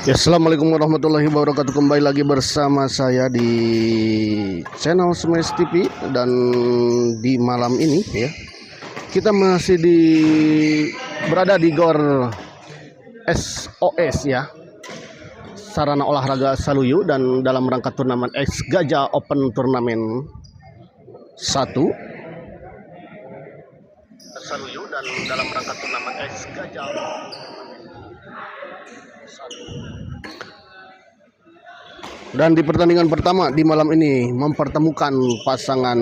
Ya, assalamualaikum warahmatullahi wabarakatuh. Kembali lagi bersama saya di channel Smash TV. Dan di malam ini ya, kita masih berada di GOR SOS ya, sarana olahraga Saluyu, dan dalam rangka turnamen X Gajah Open Turnamen 1 Saluyu, dan dalam rangka turnamen X Gajah dan di pertandingan pertama di malam ini mempertemukan pasangan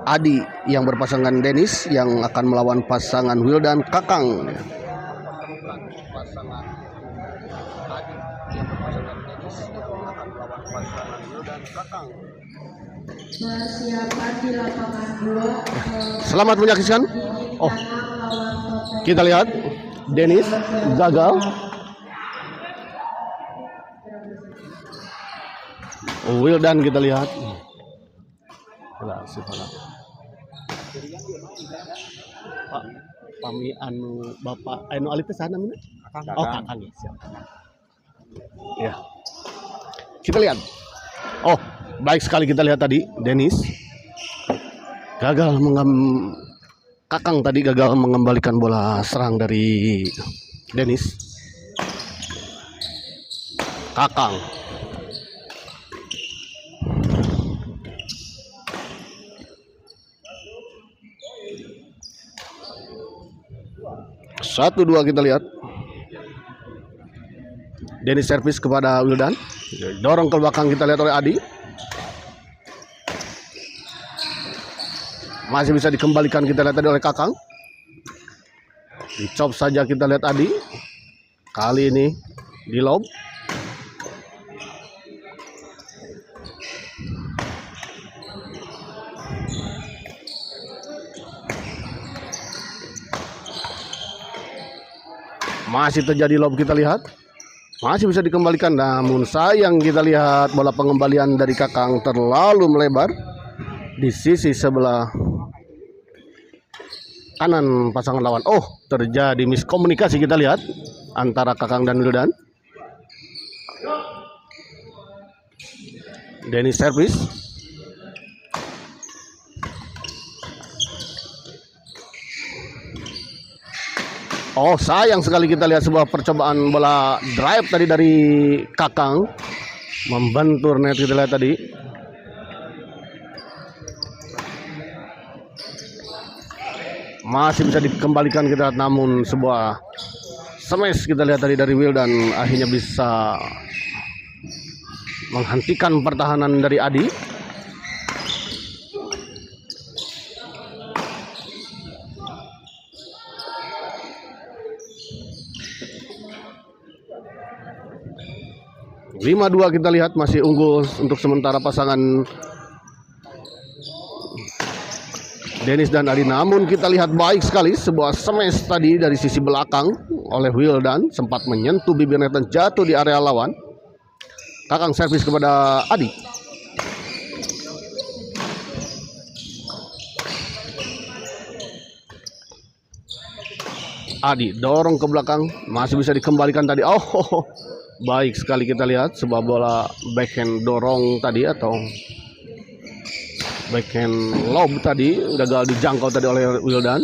Adi yang berpasangan Dennis yang akan melawan pasangan Wildan Kakang. Selamat menyaksikan. Oh, kita lihat Dennis gagal. Wildan kita lihat. Pak Pami anu Bapak anu alit sana mana? Oh, Kakang ya, siap. Ya. Kita lihat. Oh, baik sekali kita lihat tadi Dennis gagal Kakang tadi gagal mengembalikan bola serang dari Dennis. Kakang satu dua kita lihat. Dennis servis kepada Wildan, dorong ke belakang kita lihat oleh Adi. Masih bisa dikembalikan kita lihat tadi oleh Kakang. Dicop saja kita lihat Adi. Kali ini di lob. Masih terjadi lob kita lihat. Masih bisa dikembalikan, namun sayang kita lihat bola pengembalian dari Kakang terlalu melebar di sisi sebelah kanan pasangan lawan. Oh, terjadi miskomunikasi kita lihat antara Kakang dan Wildan. Dennis servis. Oh, sayang sekali kita lihat sebuah percobaan bola drive tadi dari Kakang membentur net kita lihat tadi. Masih bisa dikembalikan kita lihat, namun sebuah smash kita lihat tadi dari Wildan akhirnya bisa menghentikan pertahanan dari Adi. Lima dua kita lihat masih unggul untuk sementara pasangan Dennis dan Adi. Namun kita lihat baik sekali sebuah smash tadi dari sisi belakang oleh Wildan, sempat menyentuh bibir net dan jatuh di area lawan. Kakang servis kepada Adi. Adi dorong ke belakang, masih bisa dikembalikan tadi. Oh, baik sekali kita lihat sebuah bola backhand dorong tadi atau backhand lob tadi gagal dijangkau tadi oleh Wildan.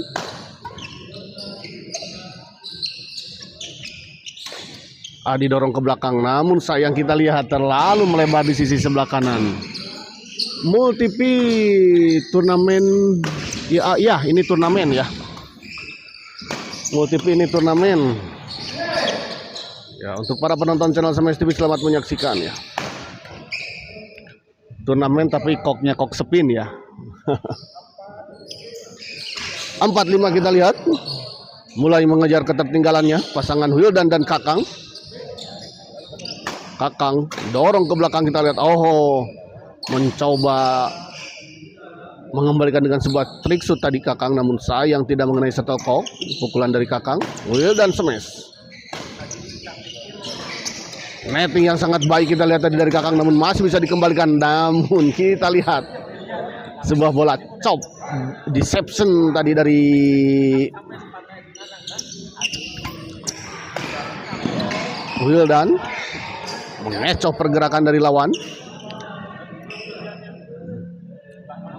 Adi dorong ke belakang, namun sayang kita lihat terlalu melebar di sisi sebelah kanan. Multipi turnamen ya ini turnamen ya. Multipi ini turnamen. Ya, untuk para penonton channel Smash TV selamat menyaksikan ya. Turnamen tapi koknya kok spin ya. 4-5 kita lihat. Mulai mengejar ketertinggalannya pasangan Wildan dan Kakang. Kakang dorong ke belakang, kita lihat. Oh, mencoba mengembalikan dengan sebuah trik shoot tadi Kakang, namun sayang tidak mengenai shuttlecock. Pukulan dari Kakang. Wildan smash. Netting yang sangat baik kita lihat tadi dari Kakang, namun masih bisa dikembalikan. Namun kita lihat sebuah bola chop deception tadi dari Wildan, mengecoh pergerakan dari lawan.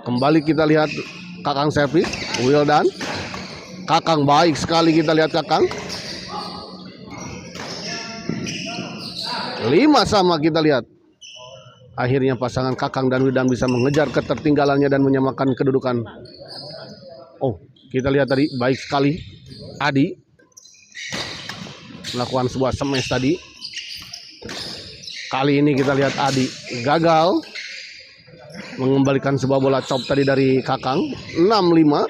Kembali kita lihat Kakang servis, Wildan. Kakang baik sekali kita lihat Kakang. 5-5 kita lihat. Akhirnya pasangan Kakang dan Wildan bisa mengejar ketertinggalannya dan menyamakan kedudukan. Oh, kita lihat tadi baik sekali Adi melakukan sebuah smash tadi. Kali ini kita lihat Adi gagal mengembalikan sebuah bola chop tadi dari Kakang. 6-5.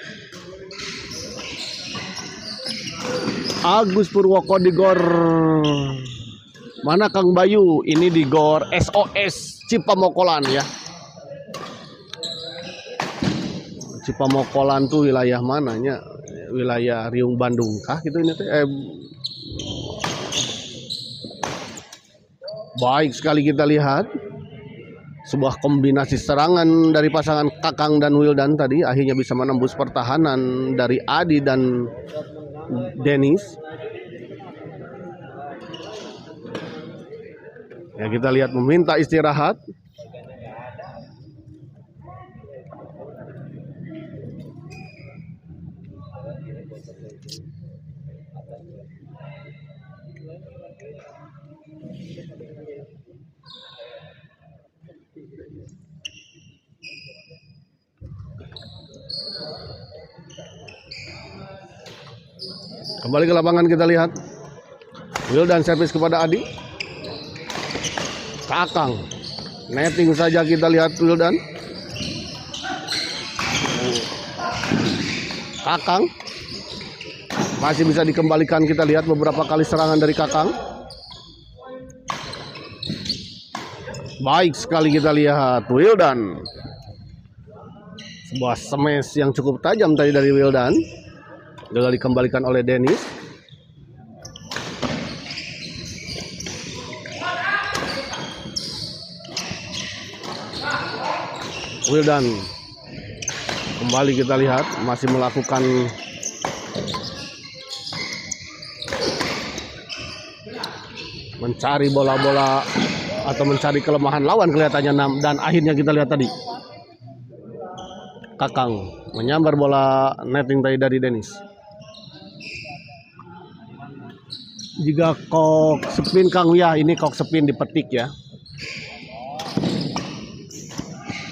Agus Purwoko di gor mana Kang Bayu? Ini di gor SOS Cipamokolan ya. Cipamokolan tuh wilayah mananya? Wilayah Riung Bandung kah gitu ini teh? Baik sekali kita lihat sebuah kombinasi serangan dari pasangan Kakang dan Wildan tadi akhirnya bisa menembus pertahanan dari Adi dan Dennis. Ya, kita lihat meminta istirahat. Kembali ke lapangan kita lihat Wildan servis kepada Adi. Kakang netting saja kita lihat Wildan. Kakang masih bisa dikembalikan, kita lihat beberapa kali serangan dari Kakang. Baik sekali kita lihat Wildan. Sebuah smash yang cukup tajam tadi dari Wildan. Gagal dikembalikan oleh Dennis. Wildan kembali kita lihat masih melakukan mencari bola-bola atau mencari kelemahan lawan kelihatannya, dan akhirnya kita lihat tadi Kakang menyambar bola netting tadi dari Dennis. Jika kok spin Kang ya, ini kok spin dipetik ya.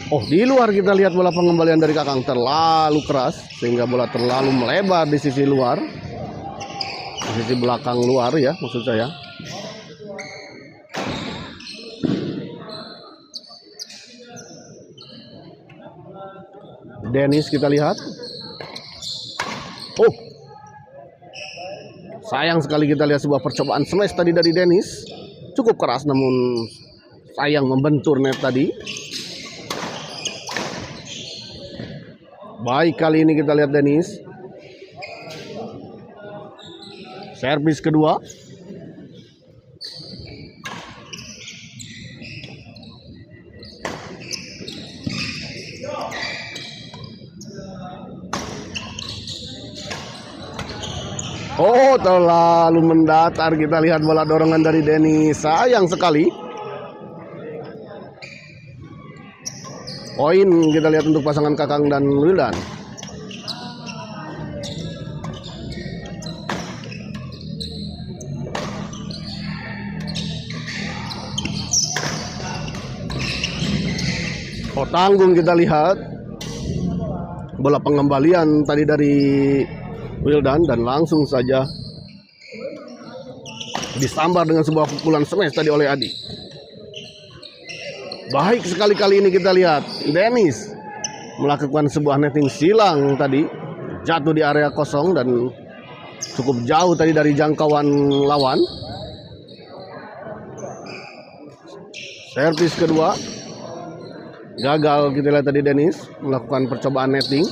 Oh, di luar kita lihat bola pengembalian dari Kakang terlalu keras sehingga bola terlalu melebar di sisi luar. Di sisi belakang luar ya maksud saya. Dennis kita lihat. Oh, sayang sekali kita lihat sebuah percobaan smash tadi dari Dennis. Cukup keras namun sayang membentur net tadi. Baik, kali ini kita lihat Dennis. Servis kedua. Oh, terlalu mendatar. Kita lihat bola dorongan dari Denny. Sayang sekali. Poin kita lihat untuk pasangan Kakang dan Wildan. Oh, tanggung kita lihat bola pengembalian tadi dari Wildan dan langsung saja disambar dengan sebuah pukulan smash tadi oleh Adi. Baik sekali kali ini kita lihat Dennis melakukan sebuah netting silang tadi, jatuh di area kosong dan cukup jauh tadi dari jangkauan lawan. Servis kedua gagal kita lihat tadi, Dennis melakukan percobaan netting.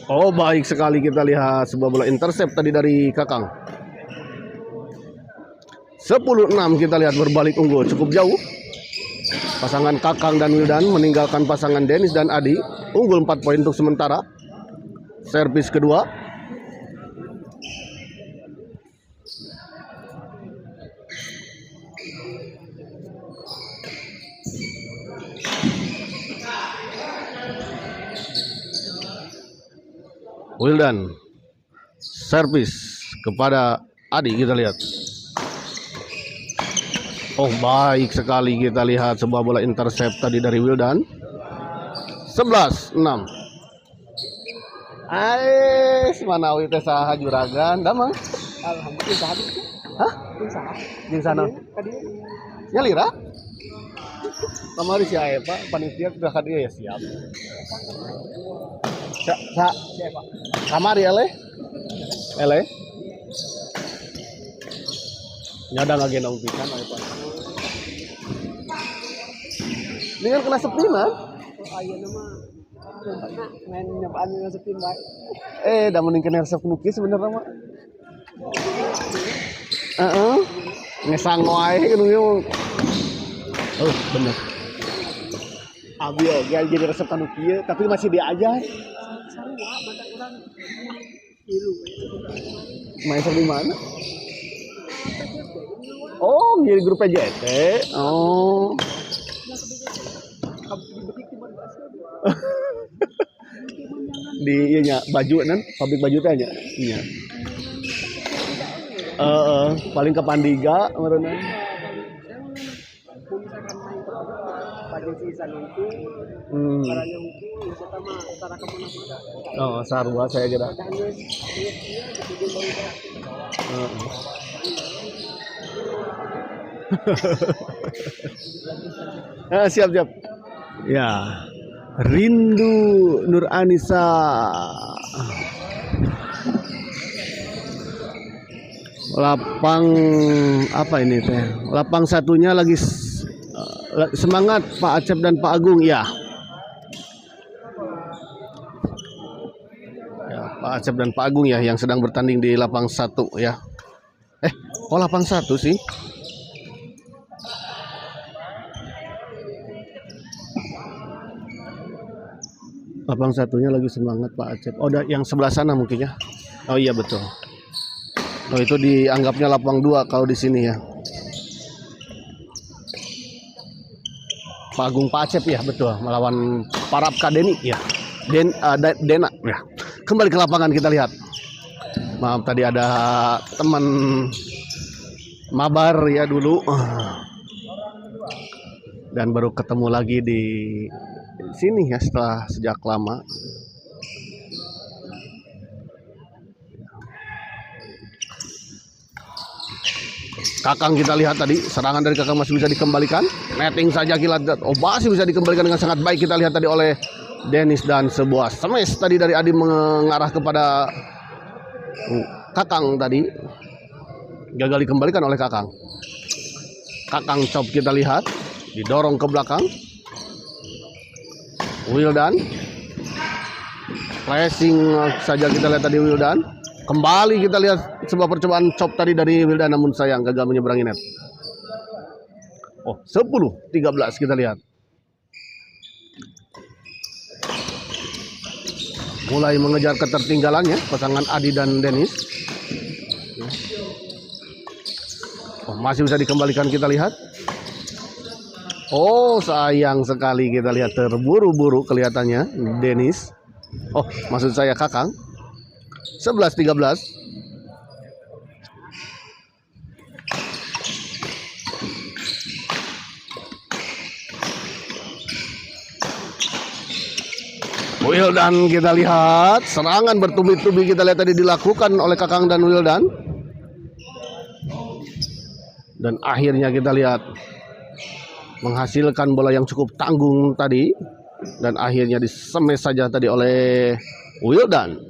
Oh, baik sekali kita lihat sebuah bola intercept tadi dari Kakang. 10-6 kita lihat berbalik unggul cukup jauh. Pasangan Kakang dan Wildan meninggalkan pasangan Dennis dan Adi unggul 4 poin untuk sementara. Servis kedua. Wildan servis kepada Adi, kita lihat. Oh, baik sekali kita lihat sebuah bola intercept tadi dari Wildan. 11-6. Manawi teh saha juragan damang. Alhamdulillah saha. Hah? Saha. Jeung sana. Tadi Nyalira? Kamari si Ae Pak, panitia sudah hadir ya, siap. siapa? Kamari ele. Nyadang agen pisan Ae Pak. Dengan kena sepinan. Ayeuna mah main nyobaan dengan sepin bae. Da mending kena resep nukis sebenarnya mah. Ngesang wae kieu ge. Oh, bener. Abi oge jadi resep anu kieu, tapi masih diajar. Sarua mata urang ilu. Main di mana? Oh, jadi grup PJT. Oh. Di iya baju nan pabrik baju teh nya. Iya. Paling ke Pandiga meureunna. Baju sisan itu. Barangnya hukum wisata mah utara kemana-mana. Oh, sarua saya kira. Siap. Ya. Rindu Nur Anissa. Lapang apa ini teh? Lapang satunya lagi semangat Pak Acep dan Pak Agung ya. Pak Acep dan Pak Agung ya yang sedang bertanding di lapang 1 ya. Lapang 1 sih. Lapang satunya lagi semangat Pak Acep. Oh, yang sebelah sana mungkin ya. Oh iya betul. Oh, itu dianggapnya lapang 2 kalau di sini ya. Pak Agung Pak Acep ya betul, melawan Parapka Deni ya. Dena ya. Kembali ke lapangan kita lihat. Maaf tadi ada teman mabar ya dulu. Dan baru ketemu lagi di sini ya setelah sejak lama. Kakang kita lihat tadi serangan dari Kakang masih bisa dikembalikan. Netting saja kita lihat. Oh, masih bisa dikembalikan dengan sangat baik kita lihat tadi oleh Dennis dan sebuah smash tadi dari Adi mengarah kepada Kakang tadi. Gagal dikembalikan oleh Kakang. Kakang chop kita lihat didorong ke belakang. Wildan flashing saja kita lihat tadi Wildan. Kembali kita lihat sebuah percobaan chop tadi dari Wildan namun sayang gagal menyeberangi net. Oh, 10-13 kita lihat. Mulai mengejar ketertinggalannya pasangan Adi dan Dennis. Oh, masih bisa dikembalikan, kita lihat. Oh, sayang sekali, kita lihat terburu-buru kelihatannya Dennis. Oh, maksud saya Kakang. 11-13. Wildan, kita lihat serangan bertubi-tubi kita lihat tadi dilakukan oleh Kakang dan Wildan. Dan akhirnya kita lihat menghasilkan bola yang cukup tanggung tadi, dan akhirnya disemes saja tadi oleh Wildan.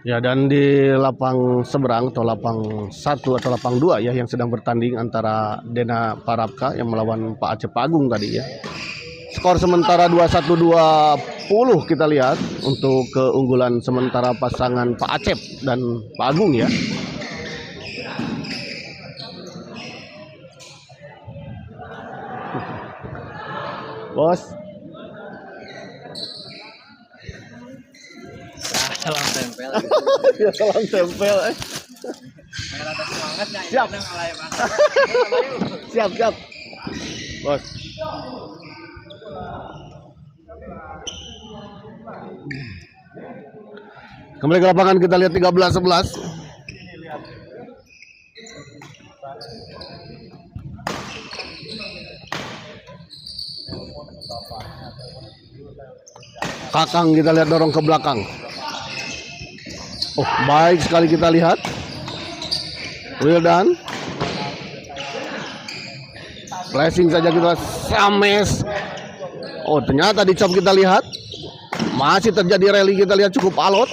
Ya, dan di lapang seberang atau lapang 1 atau lapang 2 ya yang sedang bertanding antara Dena Parapka yang melawan Pak Aceh Pagung tadi ya. Skor sementara 21-20 kita lihat untuk keunggulan sementara pasangan Pak Aceh dan Pak Agung ya. Bos. Salam tempel. Ya, salam tempel. Siap. Siap, siap. Bos. Kembali ke lapangan, kita lihat 13-11. Kakang kita lihat dorong ke belakang. Oh, baik sekali kita lihat. Wildan. Flashing saja kita sames. Oh, ternyata dicop kita lihat. Masih terjadi rally kita lihat cukup alot.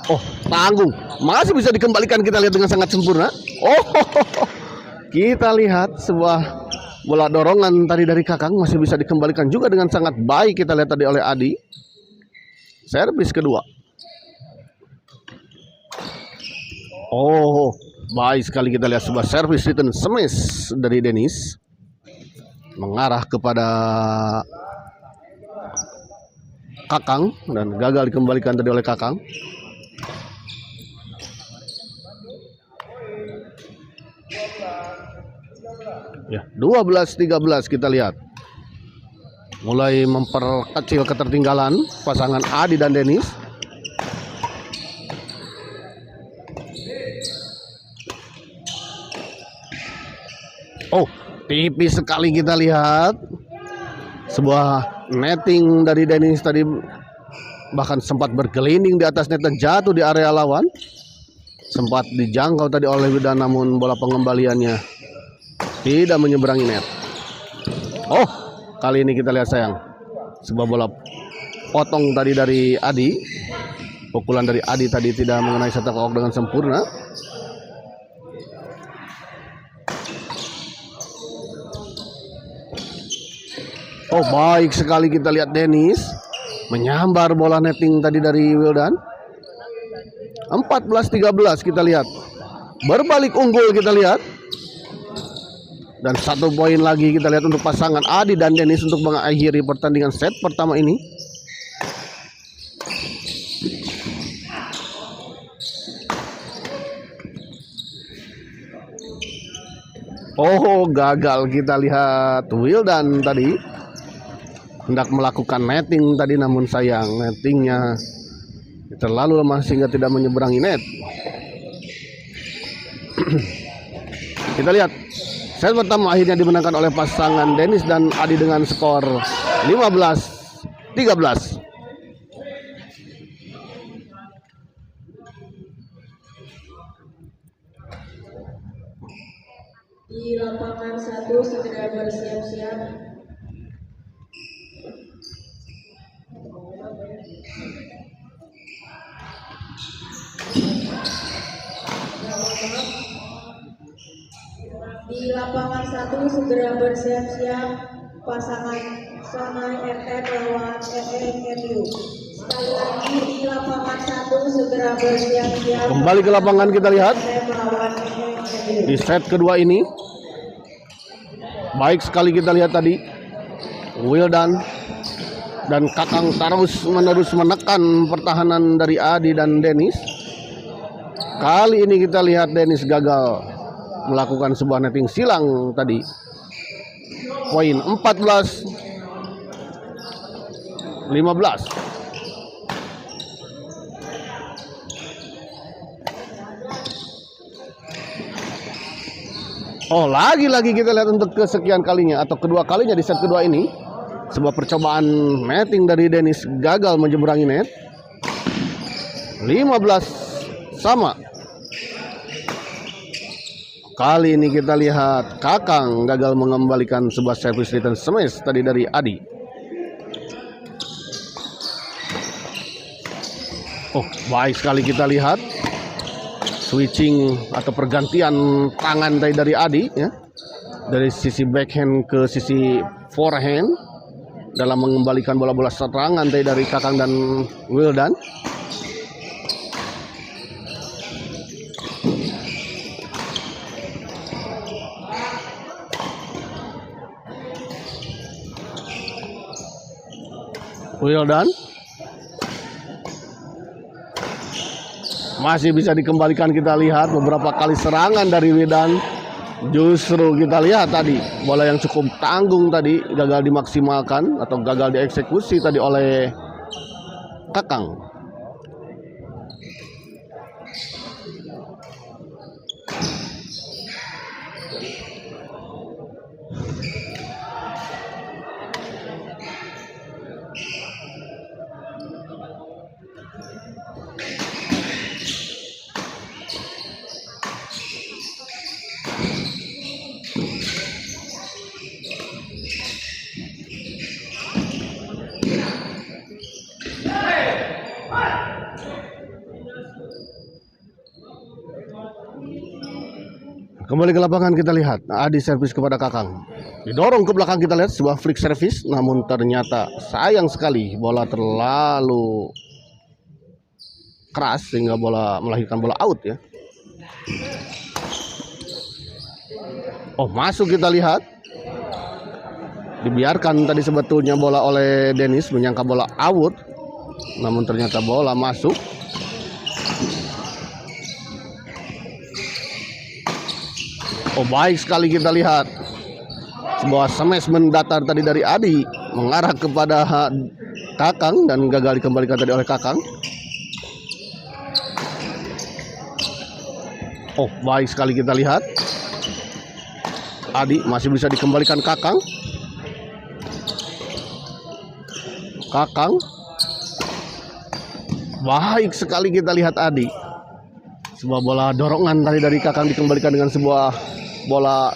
Oh, tanggung. Masih bisa dikembalikan kita lihat dengan sangat sempurna. Oh, kita lihat sebuah bola dorongan tadi dari Kakang masih bisa dikembalikan juga dengan sangat baik kita lihat tadi oleh Adi. Servis kedua. Oh, baik sekali kita lihat sebuah servis return smash dari Dennis mengarah kepada Kakang dan gagal dikembalikan tadi oleh Kakang. Ya, 12-13 kita lihat. Mulai memperkecil ketertinggalan pasangan Adi dan Dennis. Oh, tipis sekali kita lihat. Sebuah netting dari Dennis tadi bahkan sempat bergelinding di atas net dan jatuh di area lawan. Sempat dijangkau tadi oleh Wildan, namun bola pengembaliannya tidak menyeberangi net. Oh, kali ini kita lihat sayang, sebuah bola potong tadi dari Adi. Pukulan dari Adi tadi tidak mengenai shuttlecock dengan sempurna. Oh, baik sekali kita lihat Dennis menyambar bola netting tadi dari Wildan. 14-13 kita lihat. Berbalik unggul kita lihat. Dan 1 poin lagi kita lihat untuk pasangan Adi dan Dennis untuk mengakhiri pertandingan set pertama ini. Oh, gagal kita lihat Wildan tadi hendak melakukan netting tadi, namun sayang nettingnya terlalu lemah sehingga tidak menyeberangi net. Kita lihat set pertama akhirnya dimenangkan oleh pasangan Dennis dan Adi dengan skor 15-13. Di lapangan 1 segera bersiap-siap. lapangan 1 segera bersiap-siap pasangan Sonai FM lawan MU. Sekali lagi di lapangan 1 segera bersiap-siap. Kembali ke lapangan kita lihat FM lawan MU. di set kedua ini. Baik sekali kita lihat tadi Wildan dan Kakang terus-menerus menekan pertahanan dari Adi dan Dennis. Kali ini kita lihat Dennis gagal melakukan sebuah netting silang tadi. Poin 14-15. Oh, lagi-lagi kita lihat untuk kesekian kalinya atau kedua kalinya di set kedua ini, sebuah percobaan netting dari Dennis gagal menyeberangi net. 15 sama. Kali ini kita lihat Kakang gagal mengembalikan sebuah service return smash tadi dari Adi. Oh, baik sekali kita lihat switching atau pergantian tangan dari Adi ya. Dari sisi backhand ke sisi forehand dalam mengembalikan bola-bola serangan dari Kakang dan Wildan. Wildan masih bisa dikembalikan, kita lihat beberapa kali serangan dari Wildan. Justru kita lihat tadi bola yang cukup tanggung tadi gagal dimaksimalkan atau gagal dieksekusi tadi oleh Kakang. Kembali ke lapangan kita lihat Adi servis kepada Kakang, didorong ke belakang, kita lihat sebuah flick service, namun ternyata sayang sekali bola terlalu keras sehingga bola melahirkan bola out ya. Oh, masuk kita lihat, dibiarkan tadi sebetulnya bola oleh Dennis, menyangka bola out, namun ternyata bola masuk. Oh, baik sekali kita lihat sebuah smash mendatar tadi dari Adi mengarah kepada Kakang dan gagal dikembalikan tadi oleh Kakang. Oh, baik sekali kita lihat Adi masih bisa dikembalikan Kakang. Kakang baik sekali kita lihat Adi, sebuah bola dorongan tadi dari Kakang dikembalikan dengan sebuah bola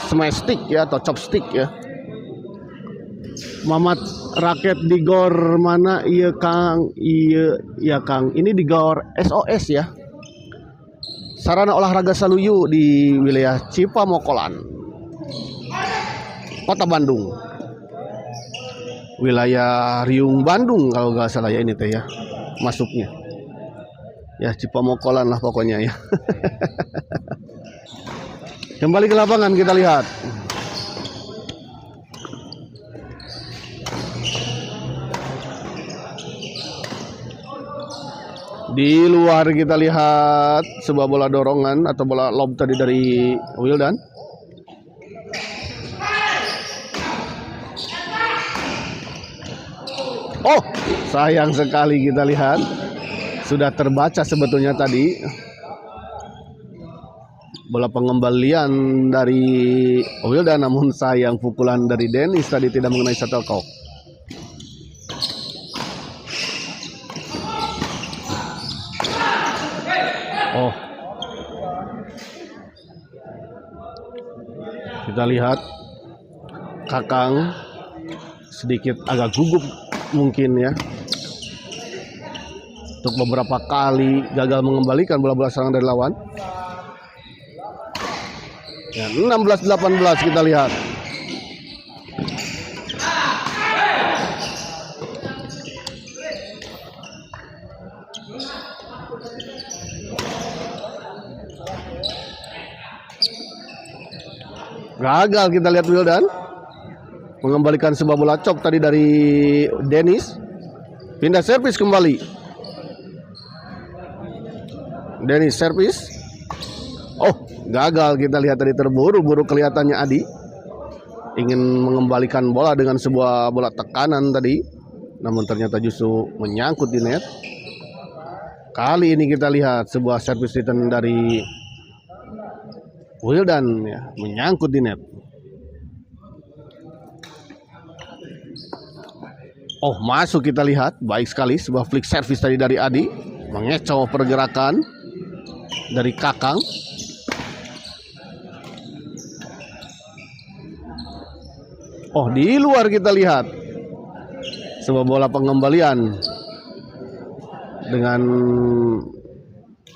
smash stick ya atau chopstick ya. Mamat raket di gor mana iya Kang? Iya Kang, ini di gor SOS ya, sarana olahraga Saluyu di wilayah Cipamokolan, Kota Bandung, wilayah Riung Bandung kalau nggak salah ya ini teh ya masuknya ya, Cipamokolan lah pokoknya ya. Kembali ke lapangan kita lihat di luar, kita lihat sebuah bola dorongan atau bola lob tadi dari Wildan. Oh, sayang sekali kita lihat sudah terbaca sebetulnya tadi bola pengembalian dari Wildan, namun sayang pukulan dari Dennis tadi tidak mengenai shuttlecock. Oh, kita lihat Kakang sedikit agak gugup mungkin ya, untuk beberapa kali gagal mengembalikan bola-bola serangan dari lawan. Ya, 16-18 kita lihat. Gagal kita lihat Wildan mengembalikan sebuah bola chop tadi dari Dennis. Pindah servis kembali. Dennis servis. Oh, gagal kita lihat tadi, terburu-buru kelihatannya Adi. Ingin mengembalikan bola dengan sebuah bola tekanan tadi. Namun ternyata justru menyangkut di net. Kali ini kita lihat sebuah servis return dari Wildan ya, menyangkut di net. Oh, masuk kita lihat. Baik sekali sebuah flick service tadi dari Adi, mengecoh pergerakan dari Kakang. Oh, di luar kita lihat sebuah bola pengembalian dengan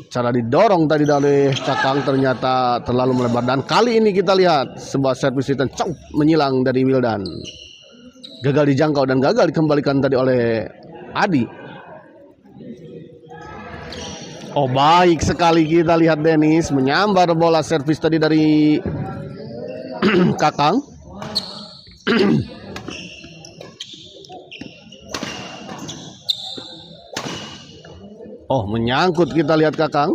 cara didorong tadi dari Kakang, ternyata terlalu melebar. Dan kali ini kita lihat sebuah servis return menyilang dari Wildan. Gagal dijangkau dan gagal dikembalikan tadi oleh Adi. Oh, baik sekali kita lihat Dennis menyambar bola servis tadi dari Kakang. Oh, menyangkut kita lihat Kakang.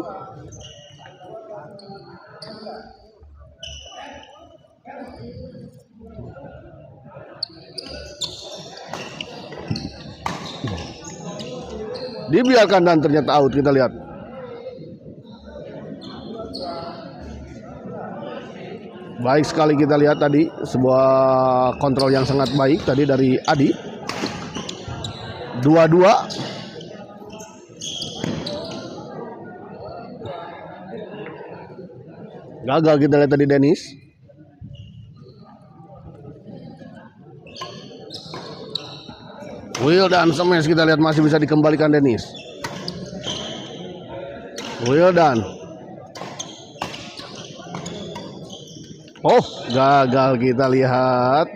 Dibiarkan dan ternyata out kita lihat. Baik sekali kita lihat tadi sebuah kontrol yang sangat baik tadi dari Adi. 2-2. Gagal kita lihat tadi Dennis. Wildan smash kita lihat masih bisa dikembalikan Dennis. Wildan. Oh, gagal kita lihat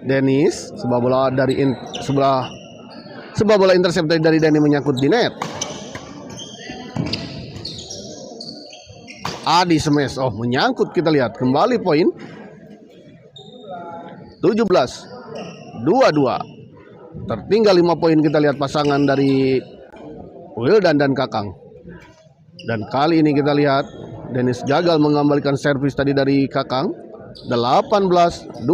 Dennis. Sebuah bola dari sebuah bola intercept dari Dennis menyangkut di net. Adi smash. Oh, menyangkut kita lihat. Kembali poin. 17-22. Tertinggal 5 poin kita lihat pasangan dari Wildan dan Kakang. Dan kali ini kita lihat Dennis gagal mengembalikan servis tadi dari Kakang. 18-22.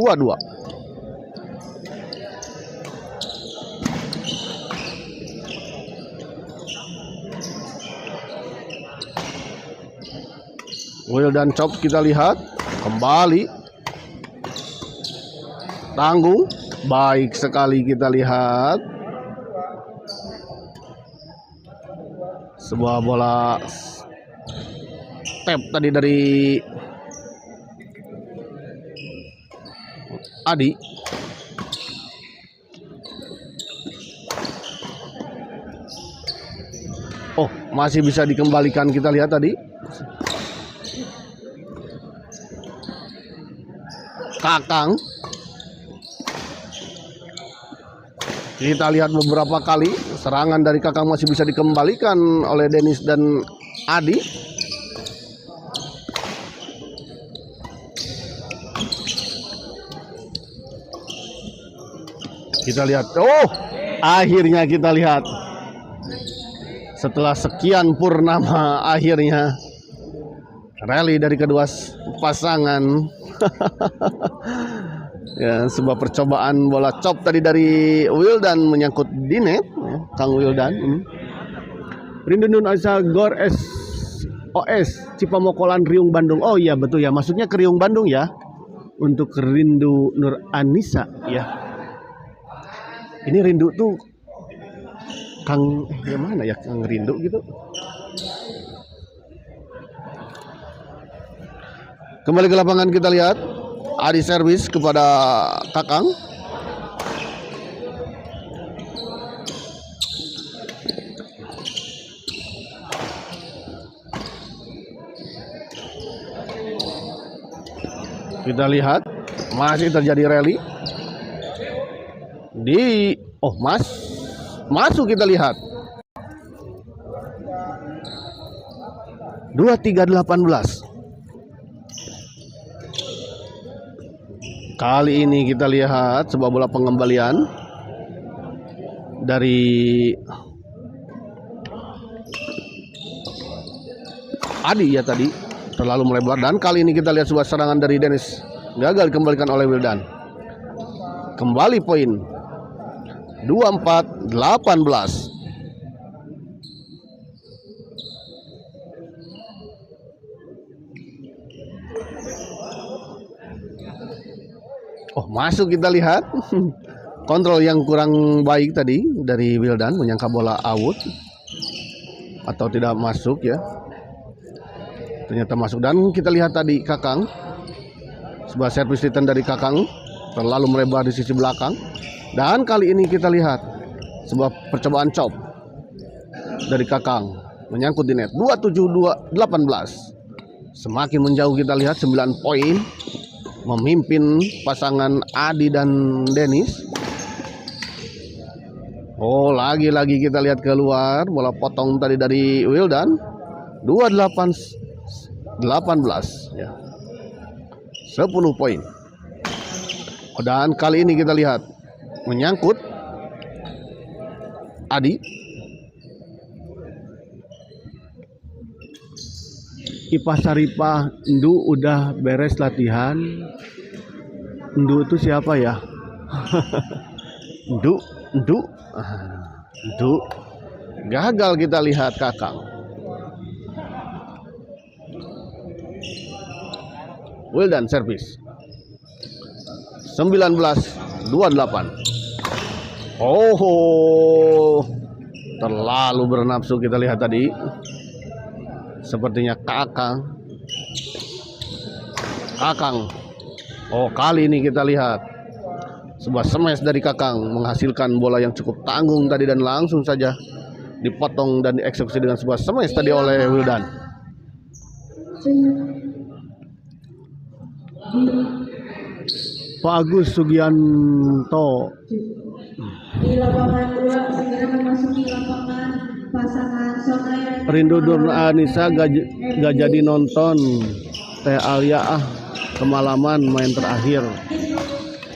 Wildan chop kita lihat kembali tanggung. Baik sekali kita lihat sebuah bola tap tadi dari Adi. Oh, masih bisa dikembalikan kita lihat tadi. Kakang. Kita lihat beberapa kali serangan dari Kakang masih bisa dikembalikan oleh Dennis dan Adi. Kita lihat, oh, akhirnya kita lihat setelah sekian purnama akhirnya rally dari kedua pasangan. Ya, sebuah percobaan bola chop tadi dari Wildan menyangkut di net ya, Kang Wildan ini. Rindu Nun Asa Gor SOS Cipamokolan Riung Bandung. Oh iya betul ya, maksudnya ke Riung Bandung ya. Untuk Rindu Nur Anissa ya. Ini Rindu tuh Kang yang mana ya, Kang Rindu gitu. Kembali ke lapangan kita lihat Adi servis kepada Kakang. Kita lihat masih terjadi rally di masuk kita lihat 23-18. Kali ini kita lihat sebuah bola pengembalian dari Adi ya tadi, terlalu melebar, dan kali ini kita lihat sebuah serangan dari Dennis gagal dikembalikan oleh Wildan. Kembali poin 24-18. Masuk kita lihat. Kontrol yang kurang baik tadi dari Wildan, menyangka bola out atau tidak masuk ya. Ternyata masuk, dan kita lihat tadi Kakang, sebuah servis return dari Kakang terlalu melebar di sisi belakang, dan kali ini kita lihat sebuah percobaan chop dari Kakang menyangkut di net. 27-18. Semakin menjauh kita lihat 9 poin memimpin pasangan Adi dan Dennis. Lagi-lagi kita lihat keluar bola potong tadi dari Wildan. 28-18 ya. 10 poin. Dan kali ini kita lihat menyangkut Adi. Ipa Saripah, Ndu udah beres latihan. Ndu itu siapa ya? Ndu. Gagal kita lihat Kakang. Wildan servis 19-28. Terlalu bernafsu kita lihat tadi. Sepertinya Kakang. Kali ini kita lihat sebuah smash dari Kakang menghasilkan bola yang cukup tanggung tadi, dan langsung saja dipotong dan dieksekusi dengan sebuah smash tadi oleh Wildan. Pak Agus Sugianto di lapangan 2 segera memasuki lapangan pasangan Sonai Rindu Durna Anissa gak jadi nonton. Teh Alia kemalaman main terakhir.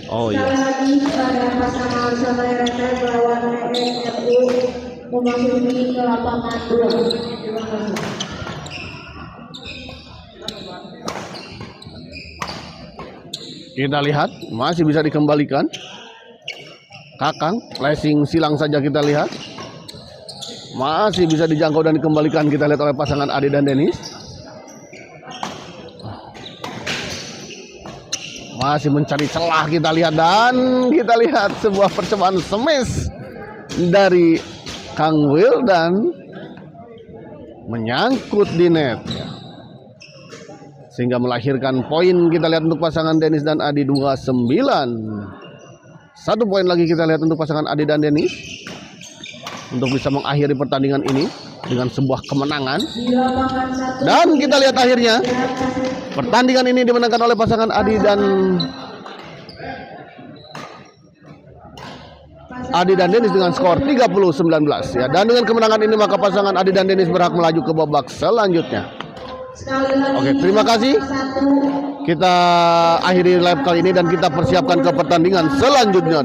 Sekali lagi pada pasangan Sonai Rete melawan ENU memasuki ke lapangan 2. Terima kasih. Kita lihat masih bisa dikembalikan. Kakang flashing silang saja kita lihat. Masih bisa dijangkau dan dikembalikan kita lihat oleh pasangan Adi dan Dennis. Masih mencari celah kita lihat, dan kita lihat sebuah percobaan smash dari Kang Wildan menyangkut di net, sehingga melahirkan poin kita lihat untuk pasangan Dennis dan Adi 29. 1 poin lagi kita lihat untuk pasangan Adi dan Dennis untuk bisa mengakhiri pertandingan ini dengan sebuah kemenangan. Dan kita lihat akhirnya pertandingan ini dimenangkan oleh pasangan Adi dan Dennis dengan skor 30-19 ya. Dan dengan kemenangan ini maka pasangan Adi dan Dennis berhak melaju ke babak selanjutnya. Oke, terima kasih. Kita akhiri live kali ini dan kita persiapkan ke pertandingan selanjutnya.